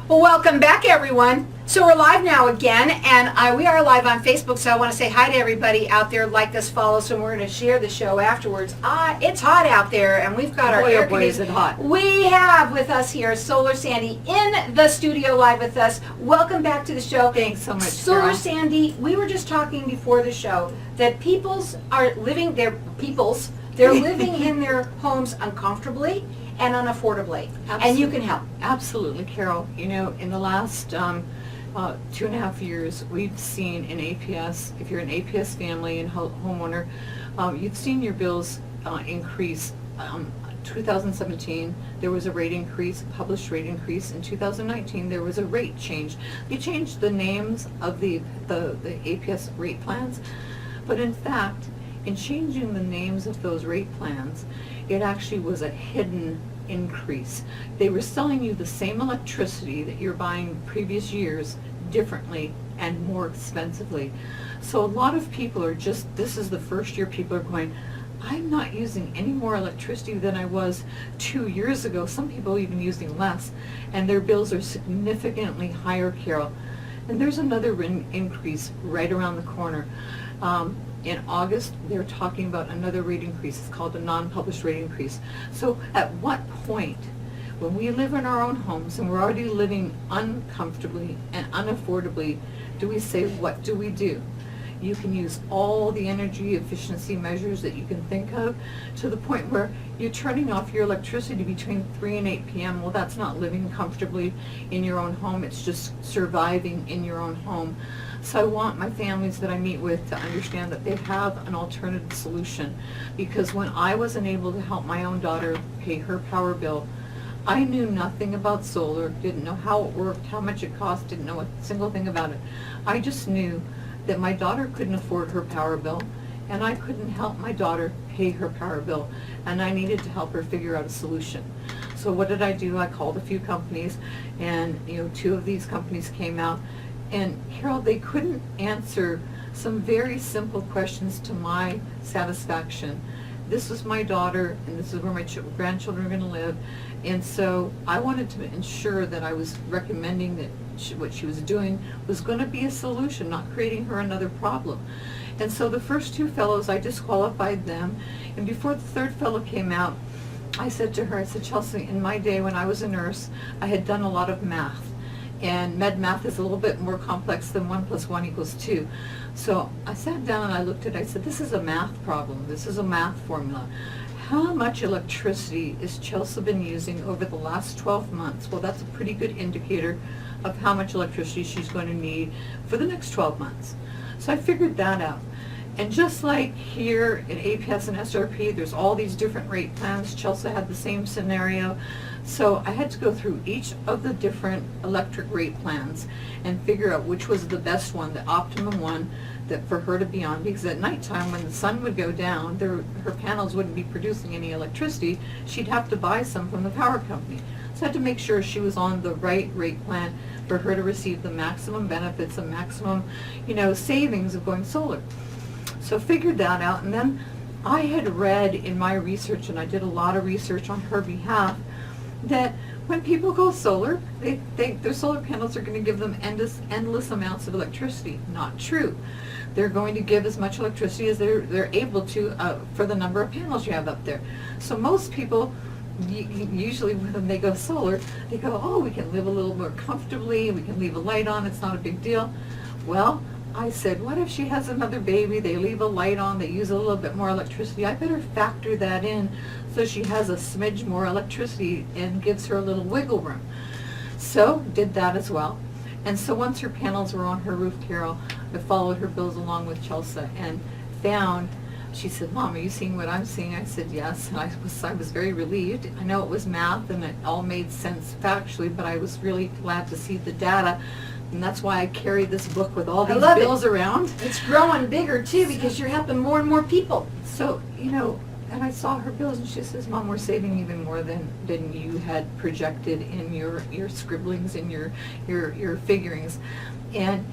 Well, welcome back, everyone. So we're live now again, and we are live on Facebook, so I want to say hi to everybody out there. Like us, follow us, and we're going to share the show afterwards. It's hot out there, and we've got our Boy, air oh boy, is conditioning. it hot. We have with us here Solar Sandy in the studio live with us. Welcome back to the show. Thanks so much, Solar Carol. Sandy, we were just talking before the show that they're living in their homes uncomfortably and unaffordably, and you can help. Absolutely, Carol. You know, in the last 2.5 years, we've seen an APS, if you're an APS family and homeowner, you've seen your bills increase. 2017, there was a rate increase, a published rate increase. In 2019, there was a rate change. They changed the names of the APS rate plans, but in fact, in changing the names of those rate plans, it actually was a hidden increase. They were selling you the same electricity that you're buying previous years differently and more expensively. So a lot of people are this is the first year people are going, I'm not using any more electricity than I was 2 years ago. Some people even using less, and their bills are significantly higher, Carol. And there's another increase right around the corner. In August, they're talking about another rate increase. It's called a non-published rate increase. So at what point, when we live in our own homes and we're already living uncomfortably and unaffordably, do we say, what do we do? You can use all the energy efficiency measures that you can think of to the point where you're turning off your electricity between 3 and 8 p.m. Well, that's not living comfortably in your own home. It's just surviving in your own home. So I want my families that I meet with to understand that they have an alternative solution. Because when I wasn't able to help my own daughter pay her power bill, I knew nothing about solar, didn't know how it worked, how much it cost, didn't know a single thing about it. I just knew that my daughter couldn't afford her power bill, and I couldn't help my daughter pay her power bill, and I needed to help her figure out a solution. So what did I do? I called a few companies, and 2 of these companies came out, and Carol, they couldn't answer some very simple questions to my satisfaction. This was my daughter, and this is where my grandchildren are going to live, and so I wanted to ensure that I was recommending that what she was doing was going to be a solution, not creating her another problem. And so the first 2 fellows, I disqualified them, and before the 3rd fellow came out, I said to her, I said, Chelsea, in my day when I was a nurse, I had done a lot of math. And med math is a little bit more complex than 1 + 1 = 2. So I sat down and I looked at it, I said, this is a math problem. This is a math formula. How much electricity is Chelsea been using over the last 12 months? Well, that's a pretty good indicator of how much electricity she's going to need for the next 12 months. So I figured that out. And just like here in APS and SRP, there's all these different rate plans. Chelsea had the same scenario. So I had to go through each of the different electric rate plans and figure out which was the best one, the optimum one that for her to be on, because at nighttime when the sun would go down, her panels wouldn't be producing any electricity. She'd have to buy some from the power company. So I had to make sure she was on the right rate plan for her to receive the maximum benefits, the maximum, savings of going solar. So figured that out, and then I had read in my research, and I did a lot of research on her behalf, that when people go solar, they think their solar panels are going to give them endless amounts of electricity. Not true. They're going to give as much electricity as they're able to for the number of panels you have up there. So most people, usually when they go solar, they go, oh, we can live a little more comfortably, we can leave a light on, it's not a big deal. Well, I said, what if she has another baby, they leave a light on, they use a little bit more electricity? I better factor that in so she has a smidge more electricity and gives her a little wiggle room. So did that as well. And so once her panels were on her roof, Carol, I followed her bills along with Chelsea and found, she said, Mom, are you seeing what I'm seeing? I said, yes. And I was very relieved. I know it was math and it all made sense factually, but I was really glad to see the data. And that's why I carry this book with all these bills around. It's growing bigger too because you're helping more and more people. So, and I saw her bills and she says, Mom, we're saving even more than you had projected in your scribblings and your figurings. And,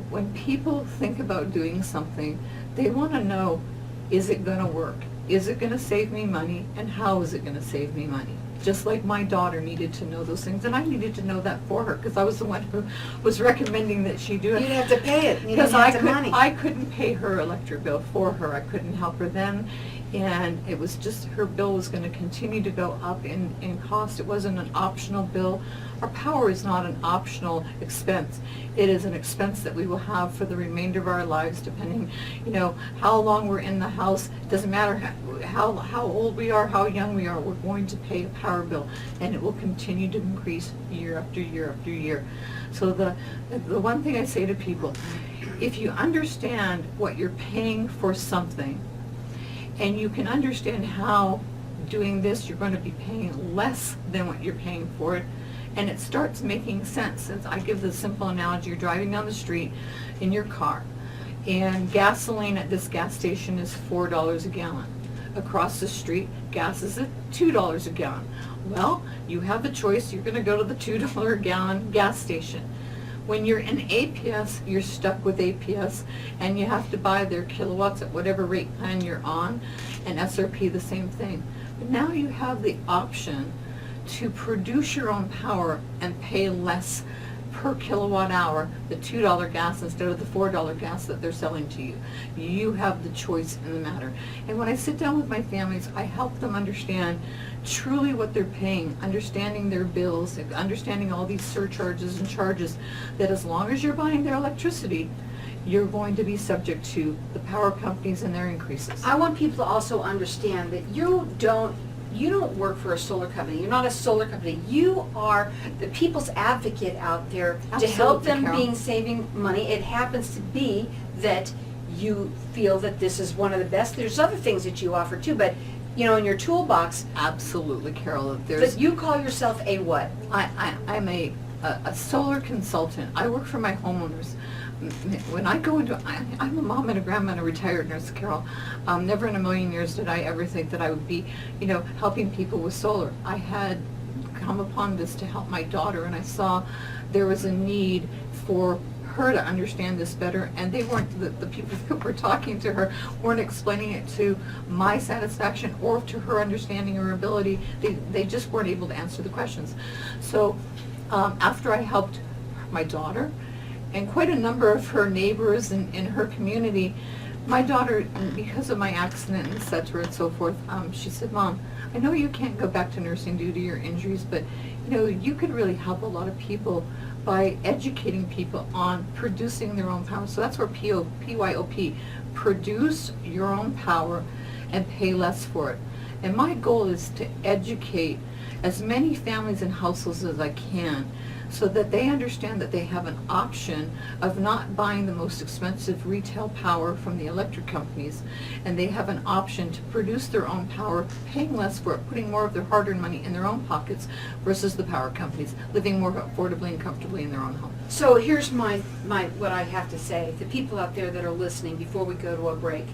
when people think about doing something, they want to know, is it going to work? Is it going to save me money? And how is it going to save me money? just like my daughter needed to know those things, and I needed to know that for her, because I was the one who was recommending that she do it. You'd have to pay it. You didn't Because have the money. I couldn't pay her electric bill for her. I couldn't help her then. And it was just, her bill was going to continue to go up in cost. It wasn't an optional bill. Our power is not an optional expense. It is an expense that we will have for the remainder of our lives, depending, how long we're in the house. It doesn't matter how old we are, how young we are, we're going to pay a power bill. And it will continue to increase year after year after year. So the one thing I say to people, if you understand what you're paying for something, and you can understand how doing this you're going to be paying less than what you're paying for it, and it starts making sense. As I give the simple analogy, you're driving down the street in your car, and gasoline at this gas station is $4 a gallon. Across the street, gas is at $2 a gallon. Well, you have the choice. You're going to go to the $2 a gallon gas station. When you're in APS, you're stuck with APS, and you have to buy their kilowatts at whatever rate plan you're on, and SRP the same thing. But now you have the option to produce your own power and pay less per kilowatt hour, the $2 gas instead of the $4 gas that they're selling to you. You have the choice in the matter. And when I sit down with my families, I help them understand truly what they're paying, understanding their bills, understanding all these surcharges and charges, that as long as you're buying their electricity, you're going to be subject to the power companies and their increases. I want people to also understand that you don't work for a solar company. You're not a solar company. You are the people's advocate out there to help Absolutely, them Carol. saving money. It happens to be that you feel that this is one of the best. There's other things that you offer too, but in your toolbox, Absolutely, Carol. but you call yourself a what? I'm a solar consultant. I work for my homeowners. When I go into, I'm a mom and a grandma and a retired nurse, Carol. Never in a million years did I ever think that I would be, helping people with solar. I had come upon this to help my daughter, and I saw there was a need for her to understand this better, and they weren't, the people who were talking to her weren't explaining it to my satisfaction or to her understanding or ability. They just weren't able to answer the questions. So after I helped my daughter and quite a number of her neighbors in her community, my daughter, because of my accident, et cetera, and so forth, she said, Mom, I know you can't go back to nursing due to your injuries, but you could really help a lot of people by educating people on producing their own power. So that's where PYOP, produce your own power and pay less for it. And my goal is to educate as many families and households as I can, so that they understand that they have an option of not buying the most expensive retail power from the electric companies, and they have an option to produce their own power, paying less for it, putting more of their hard-earned money in their own pockets versus the power companies, living more affordably and comfortably in their own home. So here's my what I have to say. The people out there that are listening before we go to a break,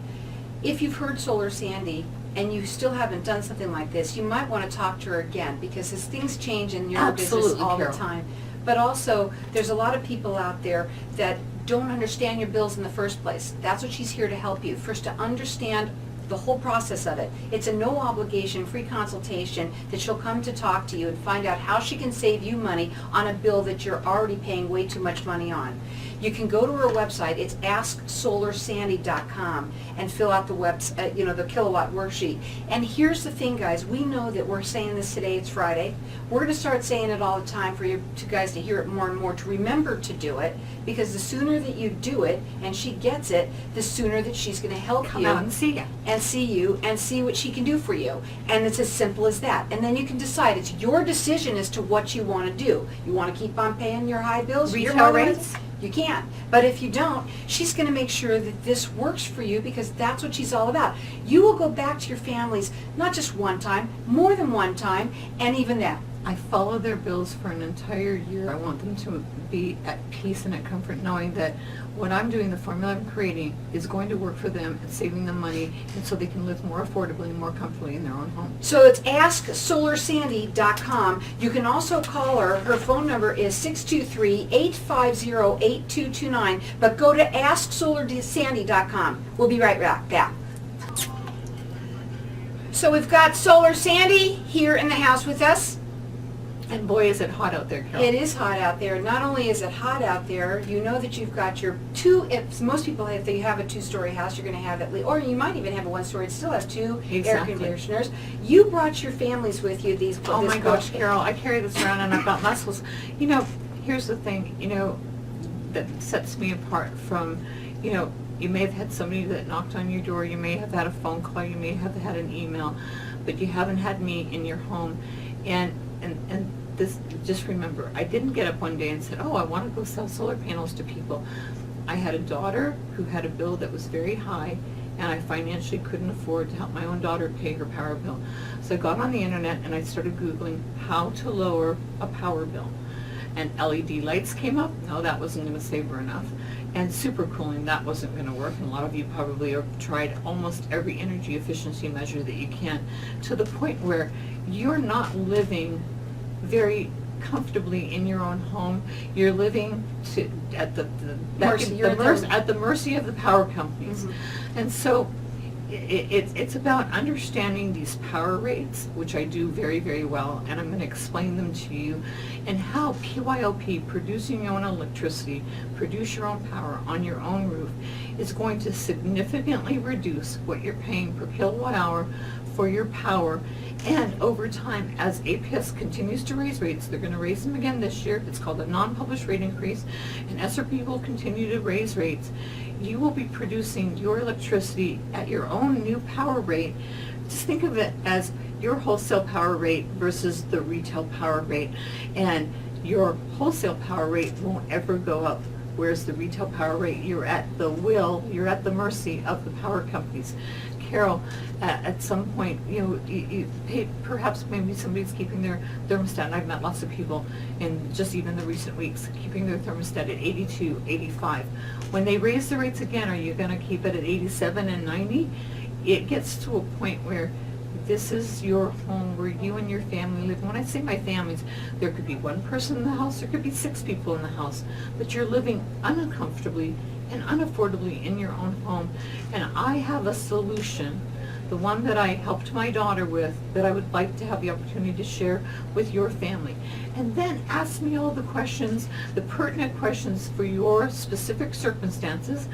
if you've heard Solar Sandy and you still haven't done something like this, you might want to talk to her again, because as things change in your business Absolutely, all Carol. the time. But also, there's a lot of people out there that don't understand your bills in the first place. That's what she's here to help you. First, to understand the whole process of it. It's a no obligation, free consultation that she'll come to talk to you and find out how she can save you money on a bill that you're already paying way too much money on. You can go to her website. It's AskSolarSandy.com and fill out the the kilowatt worksheet. And here's the thing, guys. We know that we're saying this today. It's Friday. We're going to start saying it all the time for you guys to hear it more and more, to remember to do it, because the sooner that you do it and she gets it, the sooner that she's going to help Come you out and see you. and see you and see what she can do for you. And it's as simple as that. And then you can decide. It's your decision as to what you want to do. You want to keep on paying your high bills? Retail Your mother- rates? You can't. But if you don't, she's going to make sure that this works for you, because that's what she's all about. You will go back to your families, not just one time, more than one time, and even that. I follow their bills for an entire year. I want them to be at peace and at comfort, knowing that what I'm doing, the formula I'm creating, is going to work for them and saving them money, and so they can live more affordably and more comfortably in their own home. So it's AskSolarSandy.com. You can also call her. Her phone number is 623-850-8229. But go to AskSolarSandy.com. We'll be right back. So we've got Solar Sandy here in the house with us. And boy, is it hot out there, Carol. It is hot out there. Not only is it hot out there, you know that you've got your two, if most people, if they have a two-story house, you're going to have at least, or you might even have a one-story, it still has two air Exactly. conditioners. You brought your families with you, Oh this my gosh, Carol, I carry this around and I've got muscles. You know, here's the thing, you know, that sets me apart from, you know, you may have had somebody that knocked on your door, you may have had a phone call, you may have had an email, but you haven't had me in your home. And this, just remember, I didn't get up one day and said, oh, I want to go sell solar panels to people. I had a daughter who had a bill that was very high, and I financially couldn't afford to help my own daughter pay her power bill. So I got on the internet and I started Googling how to lower a power bill. And LED lights came up. No, that wasn't going to save her enough. And supercooling, that wasn't going to work. And a lot of you probably have tried almost every energy efficiency measure that you can, to the point where you're not living very comfortably in your own home. You're living at the mercy of the power companies. Mm-hmm. And so it's about understanding these power rates, which I do very, very well, and I'm going to explain them to you, and how PYLP, producing your own electricity, produce your own power on your own roof, is going to significantly reduce what you're paying per kilowatt hour for your power. And over time, as APS continues to raise rates, they're going to raise them again this year. It's called a non-published rate increase, and SRP will continue to raise rates. You will be producing your electricity at your own new power rate. Just think of it as your wholesale power rate versus the retail power rate. And your wholesale power rate won't ever go up, whereas the retail power rate, you're at the mercy of the power companies. Carol, at some point, you pay, perhaps maybe somebody's keeping their thermostat, and I've met lots of people in just even the recent weeks, keeping their thermostat at 82, 85. When they raise the rates again, are you going to keep it at 87 and 90? It gets to a point where this is your home where you and your family live. When I say my families, there could be one person in the house, there could be 6 people in the house, but you're living uncomfortably and unaffordably in your own home. And I have a solution, the one that I helped my daughter with, that I would like to have the opportunity to share with your family. And then ask me all the questions, the pertinent questions for your specific circumstances,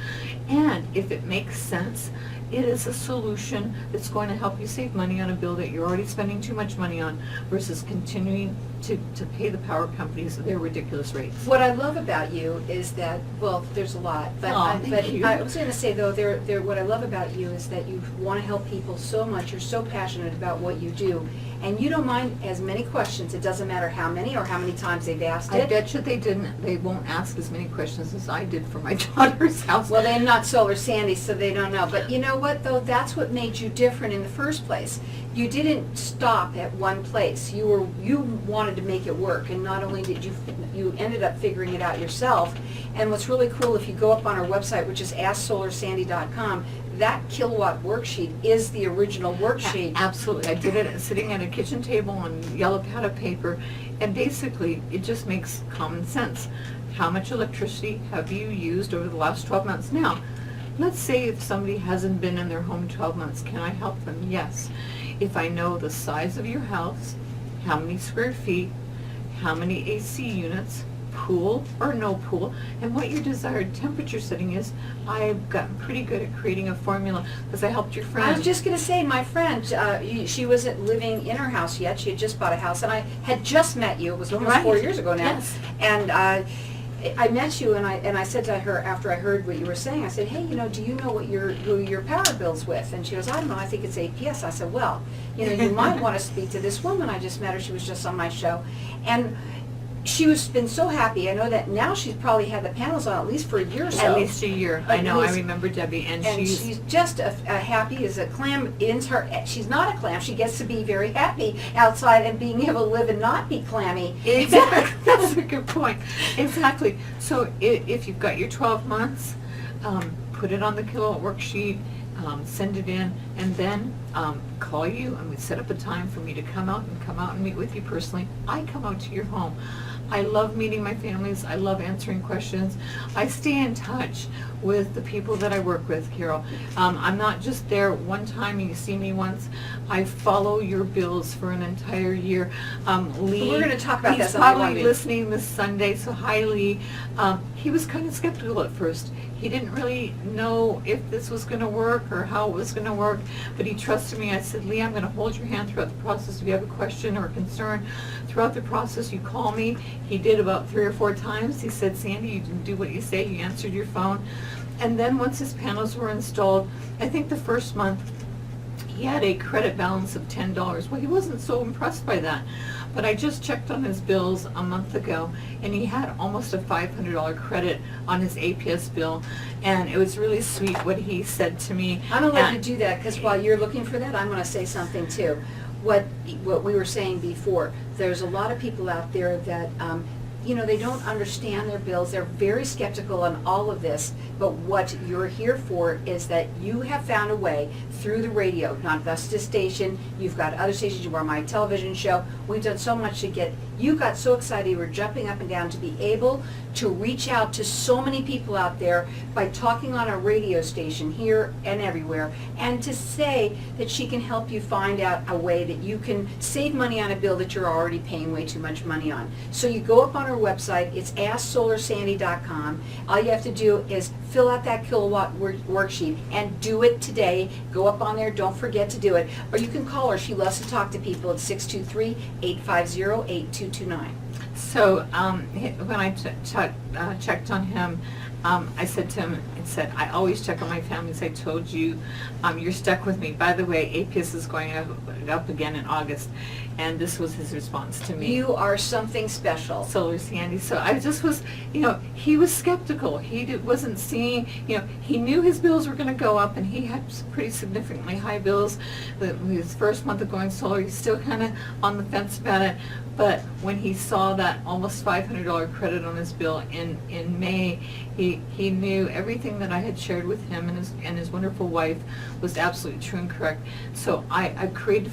and if it makes sense, it is a solution that's going to help you save money on a bill that you're already spending too much money on, versus continuing to pay the power companies their ridiculous rates. What I love about you is that, well, there's a lot, but Thank you. I was going to say though, what I love about you is that you want to help people so much. You're so passionate about what you do, and you don't mind as many questions. It doesn't matter how many or how many times they've asked I it. bet you they won't ask as many questions as I did for my daughter's house. Well, they're not Solar Sandy, so they don't know. But you know what, though? That's what made you different in the first place. You didn't stop at one place. You wanted to make it work, and not only did you ended up figuring it out yourself. And what's really cool, if you go up on our website, which is AskSolarSandy.com, that kilowatt worksheet is the original worksheet. Absolutely. I did it sitting at a kitchen table on yellow pad of paper, and basically it just makes common sense. How much electricity have you used over the last 12 months? Now, let's say if somebody hasn't been in their home 12 months, can I help them? Yes. If I know the size of your house, how many square feet, how many AC units, pool or no pool, and what your desired temperature setting is, I've gotten pretty good at creating a formula, because I helped your friend. I was just going to say, my friend, she wasn't living in her house yet. She had just bought a house, and I had just met you. It was almost Right. 4 years ago now. Yes. And I met you, and I said to her after I heard what you were saying, I said, hey, do you know who your power bill's with? And she goes, I don't know, I think it's APS. I said, well, you might want to speak to this woman. I just met her. She was just on my show. And she was been so happy. I know that now she's probably had the panels on at least for a year or so. At least a year. I At know. least. I remember Debbie, and she's just a happy as a clam. She's not a clam. She gets to be very happy outside and being able to live and not be clammy. Exactly. That's a good point. Exactly. So if you've got your 12 months, put it on the kilowatt worksheet, send it in, and then call you, and we set up a time for me to come out and meet with you personally. I come out to your home. I love meeting my families. I love answering questions. I stay in touch with the people that I work with, Carol. I'm not just there one time and you see me once. I follow your bills for an entire year. Lee, We're gonna talk about he's that Sunday probably morning. listening this Sunday, so hi Lee. He was kind of skeptical at first. He didn't really know if this was going to work or how it was going to work, but he trusted me. I said, Lee, I'm going to hold your hand throughout the process. If you have a question or a concern throughout the process, you call me. He did about 3 or 4 times. He said, Sandy, you didn't do what you say. You answered your phone. And then once his panels were installed, I think the first month, he had a credit balance of $10. Well, he wasn't so impressed by that. But I just checked on his bills a month ago, and he had almost a $500 credit on his APS bill. And it was really sweet what he said to me. I'm gonna let you And- do that, because while you're looking for that, I'm gonna say something too. What we were saying before, there's a lot of people out there that, they don't understand their bills. They're very skeptical on all of this, but what you're here for is that you have found a way through the radio, not just this station, you've got other stations, you were on my television show, we've done so much to get, you got so excited, you were jumping up and down to be able to reach out to so many people out there by talking on a radio station here and everywhere, and to say that she can help you find out a way that you can save money on a bill that you're already paying way too much money on. So you go up on her website, it's AskSolarSandy.com. All you have to do is fill out that kilowatt worksheet and do it today. Go up on there, don't forget to do it. Or you can call her, she loves to talk to people at 623-850-8229. So when I checked on him, I said to him, I always check on my families. I told you, you're stuck with me. By the way, APS is going up again in August, and this was his response to me. You are something special. Solar Sandy. So I just was, he was skeptical. Wasn't seeing, he knew his bills were going to go up, and he had some pretty significantly high bills. His first month of going solar, he's still kind of on the fence about it. But when he saw that almost $500 credit on his bill in May, he knew everything that I had shared with him and his wonderful wife was absolutely true and correct. So I create a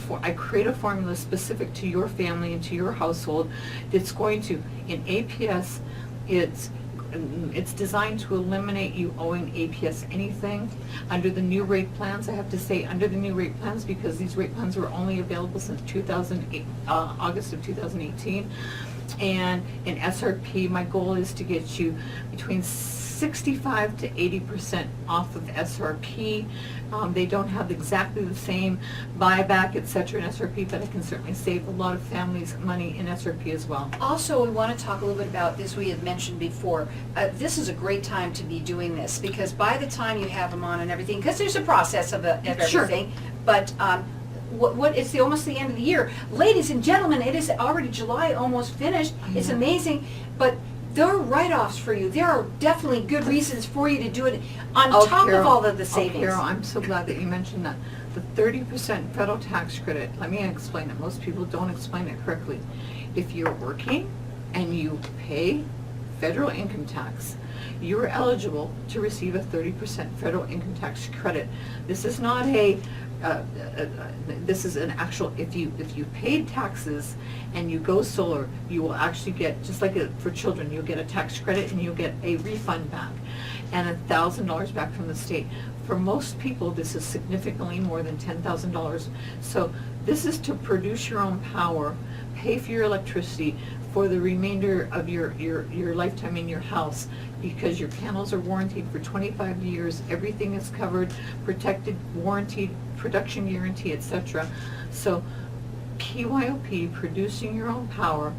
formula specific to your family and to your household that's going to, in APS, it's designed to eliminate you owing APS anything. Under the new rate plans, I have to say under the new rate plans, because these rate plans were only available since August of 2018. And in SRP, my goal is to get you between 65 to 80% off of SRP. They don't have exactly the same buyback, et cetera, in SRP, but I can certainly save a lot of families money in SRP as well. Also, we want to talk a little bit about this we had mentioned before. This is a great time to be doing this, because by the time you have them on and everything, because there's a process of Sure. everything, but it's almost the end of the year. Ladies and gentlemen, it is already July, almost finished. It's know. amazing, but there are write-offs for you. There are definitely good reasons for you to do it on top of all of the savings. Carol, I'm so glad that you mentioned that. The 30% federal tax credit, let me explain it. Most people don't explain it correctly. If you're working and you pay federal income tax, you are eligible to receive a 30% federal income tax credit. This is not this is an actual, if you paid taxes and you go solar, you will actually get, just like for children, you'll get a tax credit and you'll get a refund back and $1,000 back from the state. For most people, this is significantly more than $10,000. So this is to produce your own power, pay for your electricity for the remainder of your lifetime in your house, because your panels are warranted for 25 years, everything is covered, protected, warranted, production guarantee, etc. So PYOP, producing your own power,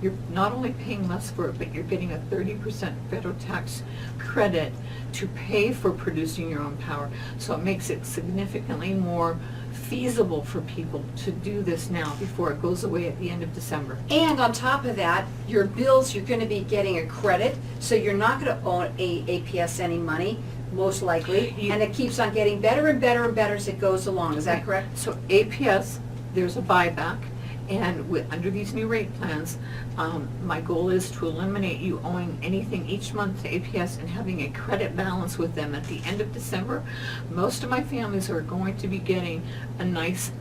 you're not only paying less for it, but you're getting a 30% federal tax credit to pay for producing your own power. So it makes it significantly more feasible for people to do this now before it goes away at the end of December. And on top of that, your bills, you're going to be getting a credit, so you're not going to owe APS any money, most likely, and it keeps on getting better and better and better as it goes along. Is that correct? So APS, there's a buyback, And under these new rate plans, my goal is to eliminate you owing anything each month to APS and having a credit balance with them at the end of December. Most of my families are going to be getting a nice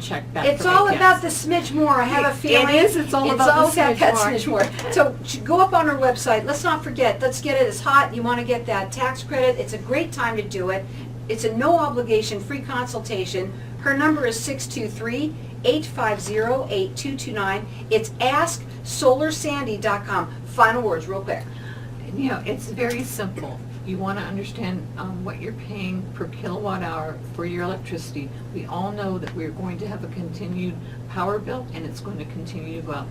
check back It's from all APS. about the smidge more, I have a feeling. It is, it's all about the that smidge more. smidge more. So go up on our website, let's not forget, let's get it, it's hot, you want to get that tax credit, it's a great time to do it. It's a no obligation, free consultation. Her number is 623-850-8229. It's AskSolarSandy.com. Final words, real quick. You know, it's very simple. You want to understand what you're paying per kilowatt hour for your electricity. We all know that we're going to have a continued power bill, and it's going to continue to go up.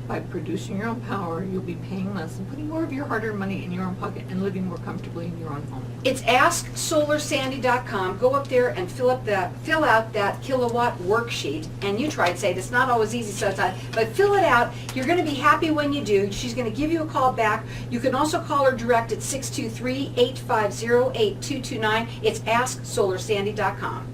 By producing your own power, you'll be paying less and putting more of your hard-earned money in your own pocket and living more comfortably in your own home. It's AskSolarSandy.com. Go up there and fill out that kilowatt worksheet. And you tried, say it's not always easy sometimes, but fill it out. You're going to be happy when you do. She's going to give you a call back. You can also call her direct at 623-850-8229. It's AskSolarSandy.com.